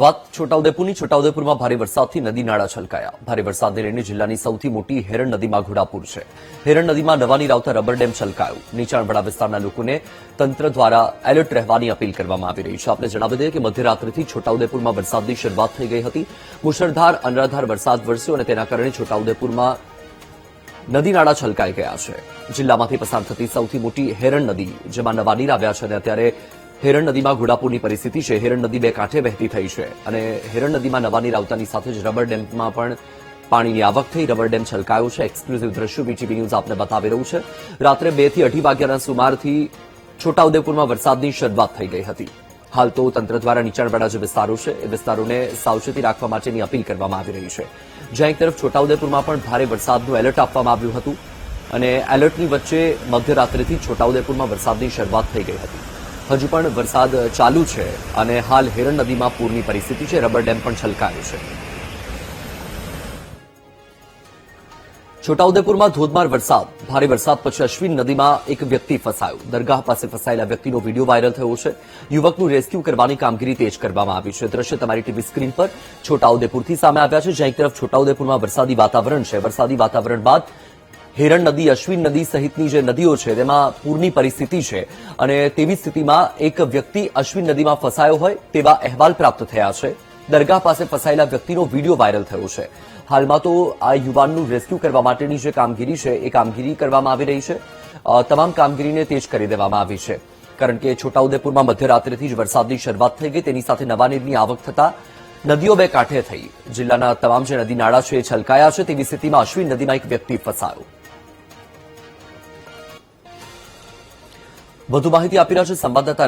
વાત છોટાઉદેપુરની છોટાઉદેપુરમાં ભારે વરસાદથી નદી નાળા છલકાયા ભારે વરસાદને લઈને જિલ્લાની સૌથી મોટી હેરણ નદીમાં ઘોડાપૂર છે હેરણ નદીમાં નવા નીર આવતા રબર ડેમ છલકાયો નીચાણવાળા વિસ્તારના લોકોને તંત્ર દ્વારા એલર્ટ રહેવાની અપીલ કરવામાં આવી રહી છે આપણે જણાવી દઈએ કે મધ્યરાત્રિથી છોટાઉદેપુરમાં વરસાદની શરૂઆત થઈ ગઈ હતી મુશળધાર અનરાધાર વરસાદ વરસ્યો અને તેના કારણે છોટાઉદેપુરમાં નદી નાળા છલકાઈ ગયા છે જિલ્લામાંથી પસાર થતી સૌથી મોટી હેરણ નદી જેમાં નવા નીર આવ્યા છે અને અત્યારે હેરણ નદીમાં ઘોડાપૂરની પરિસ્થિતિ છે હેરણ નદી બે કાંઠે વહેતી થઈ છે અને હેરણ નદીમાં નવા નીર આવતાની સાથે જ રબર ડેમમાં પણ પાણીની આવક થઈ રબર ડેમ છલકાયો છે એક્સક્લુઝિવ દ્રશ્યો બીટીવી ન્યૂઝ આપને બતાવી રહ્યું છે રાત્રે 2 થી 2:30 વાગ્યાના સુમારથી છોટાઉદેપુરમાં વરસાદની શરૂઆત થઈ ગઈ હતી હાલ તો તંત્ર દ્વારા નીચાણવાળા જે વિસ્તારો છે એ વિસ્તારોને સાવચેતી રાખવા માટેની અપીલ કરવામાં આવી રહી છે જ્યાં એક તરફ છોટાઉદેપુરમાં પણ ભારે વરસાદનું એલર્ટ આપવામાં આવ્યું હતું અને એલર્ટની વચ્ચે મધ્યરાત્રિથી છોટાઉદેપુરમાં વરસાદની શરૂઆત થઈ ગઈ હતી હજુ પણ વરસાદ ચાલુ છે અને હાલ હેરણ નદીમાં પૂરની પરિસ્થિતિ છે રબર ડેમ પણ છલકાયો છે છોટાઉદેપુરમાં ધોધમાર વરસાદ ભારે વરસાદ પછી અશ્વિન નદીમાં એક વ્યક્તિ ફસાયો દરગાહ પાસે ફસાયેલા વ્યક્તિનો વિડીયો વાયરલ થયો છે યુવકનું રેસ્ક્યુ કરવાની કામગીરી તેજ કરવામાં આવી છે દ્રશ્ય તમારી ટીવી સ્ક્રીન પર છોટાઉદેપુરથી સામે આવ્યા છે જ્યાં એક તરફ છોટાઉદેપુરમાં વરસાદી વાતાવરણ છે વરસાદી વાતાવરણ બાદ હેરણ નદી અશ્વિન નદી સહિતની જે નદીઓ છે તેમાં પૂરની પરિસ્થિતિ છે અને તેવી સ્થિતિમાં એક વ્યક્તિ અશ્વિન નદીમાં ફસાયો હોય તેવા અહેવાલ પ્રાપ્ત થયા છે દરગાહ પાસે ફસાયેલા વ્યક્તિનો વિડીયો વાયરલ થયો છે હાલમાં તો આ યુવાનનું રેસ્ક્યુ કરવા માટેની જે કામગીરી છે એ કામગીરી કરવામાં આવી રહી છે તમામ કામગીરીને તેજ કરી દેવામાં આવી છે કારણ કે છોટાઉદેપુરમાં મધ્યરાત્રિથી જ વરસાદની શરૂઆત થઈ ગઈ તેની સાથે નવા નીરની આવક થતા નદીઓ બે કાંઠે થઈ જિલ્લાના તમામ જે નદી નાળા છે એ છલકાયા છે તેવી સ્થિતિમાં અશ્વિન નદીમાં એક વ્યક્તિ ફસાયો વધુ માહિતી આપી રહ્યા છે સંવાદદાતા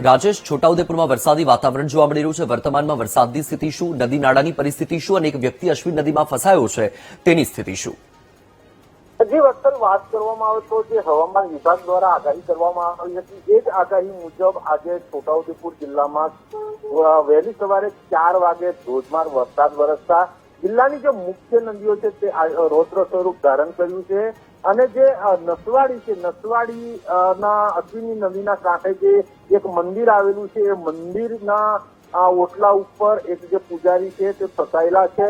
રાજેશ છોટાઉદેપુરમાં વરસાદી વાતાવરણ જોવા મળી રહ્યું છે વર્તમાનમાં વરસાદની સ્થિતિ શું નદી નાળાની પરિસ્થિતિ શું અને એક વ્યક્તિ અશ્વિન નદીમાં ફસાયો છે તેની સ્થિતિ શું જે વત્સલ વાત કરવામાં આવે તો જે હવામાન વિભાગ દ્વારા આગાહી કરવામાં આવી હતી એ જ આગાહી મુજબ આજે છોટાઉદેપુર જિલ્લામાં વહેલી સવારે 4 વાગે ધોધમાર વરસાદ વરસતા જિલ્લાની જે મુખ્ય નદીઓ છે તે રૌદ્ર સ્વરૂપ ધારણ કર્યું છે અને જે નસવાડી છે નસવાડી ના અશ્વિની નદીના કાંઠે જે એક મંદિર આવેલું છે એ મંદિરના ઓટલા ઉપર એક જે પૂજારી છે તે ફસાયેલા છે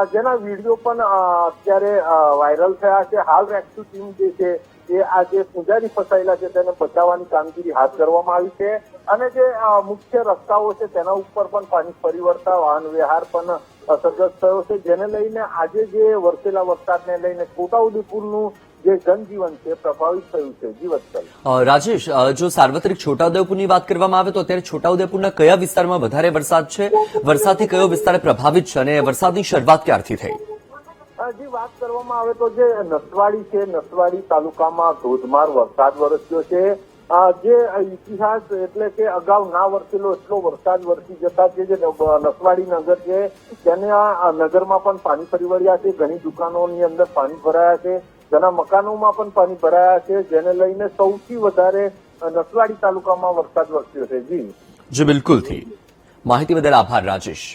જેના વિડીયો પણ અત્યારે વાયરલ થયા છે હાલ રેસ્ક્યુ ટીમ જે છે એ આ જે પૂજારી ફસાયેલા છે તેને બચાવવાની કામગીરી હાથ ધરવામાં આવી છે અને જે મુખ્ય રસ્તાઓ છે તેના ઉપર પણ પાણી ફરી વળતા વાહન વ્યવહાર પણ અસરગ્રસ્ત થયો છે જેને લઈને આજે જે વરસેલા વરસાદને લઈને છોટાઉદેપુરનું જે જનજીવન છે પ્રભાવિત થયું છે જીવત્સલ રાજેશ જો સાર્વત્રિક છોટાઉદેપુરની વાત કરવામાં આવે તો અત્યારે છોટાઉદેપુરના કયા વિસ્તારમાં વધારે વરસાદ છે વરસાદથી કયો વિસ્તાર પ્રભાવિત છે અને વરસાદની શરૂઆત ક્યારથી થઈ જે વાત કરવામાં આવે તો જે નસવાડી છે નસવાડી તાલુકામાં ધોધમાર વરસાદ વરસ્યો છે જે ઇતિહાસ એટલે કે અગાઉ ના વરસેલો એટલો વરસાદ વરસી જતા જે નસવાડી નગર છે તેના નગરમાં પણ પાણી ફરી વળ્યા છે ઘણી દુકાનોની અંદર પાણી ભરાયા છે ઘણા મકાનોમાં પણ પાણી ભરાયા છે જેને લઈને સૌથી વધારે નસવાડી તાલુકામાં વરસાદ વરસ્યો છે જી બિલકુલ થી માહિતી બદલ આભાર રાજેશ